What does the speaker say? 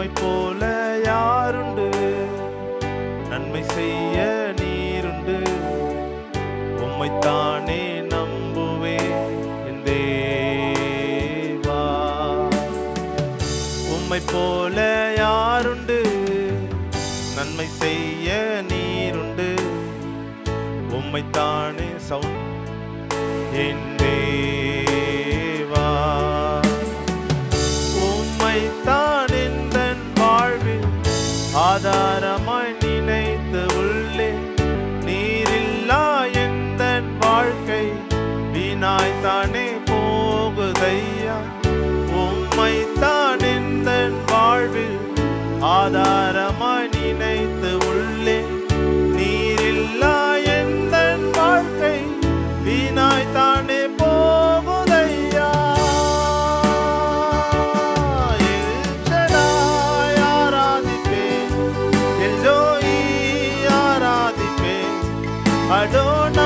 உம்மை போல யாருண்டு? நன்மை செய்ய நீருண்டு. உம்மைத்தானே நம்புவேன் என் தேவா. உம்மை போல யாருண்டு? நன்மை செய்ய நீருண்டு. உம்மைத்தானே என் தேவா. உம்மைத்தான் எந்தன் வாழ்வில் ஆதாரமாய் நினைத்து உள்ளே. நீரில்லா எந்தன் வாழ்க்கை வீணாய்த்தானே போகுதையா. உம்மைத்தான் எந்தன் வாழ்வில் ஆதாரமாய் நினைத்து உள்ளே. நீரில்லா எந்தன் வாழ்க்கை வீணாய்த்தானே போகுதையா. எல் ஷடாய் ஆராதிப்பேன், எல்லோயி ஆராதிப்பேன், அடோனாய்